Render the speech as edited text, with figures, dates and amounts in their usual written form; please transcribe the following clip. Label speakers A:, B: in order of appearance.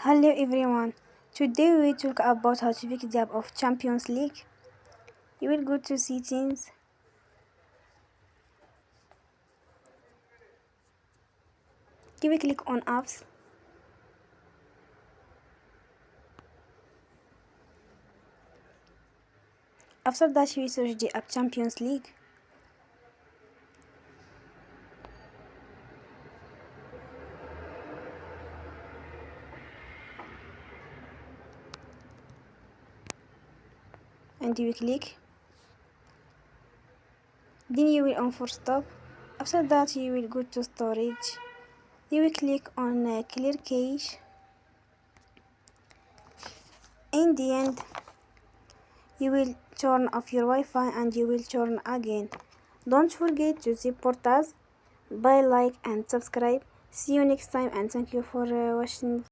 A: Hello everyone. Today we talk about how to pick the app of Champions League. You will go to settings. Give a click on apps. After that you search the app Champions League. And you will click. Then you will on for stop. After that you will go to storage. You will click on clear cache. In the end you will turn off your Wi-Fi and you will turn again. Don't forget to support us by like and subscribe. See you next time and thank you for watching.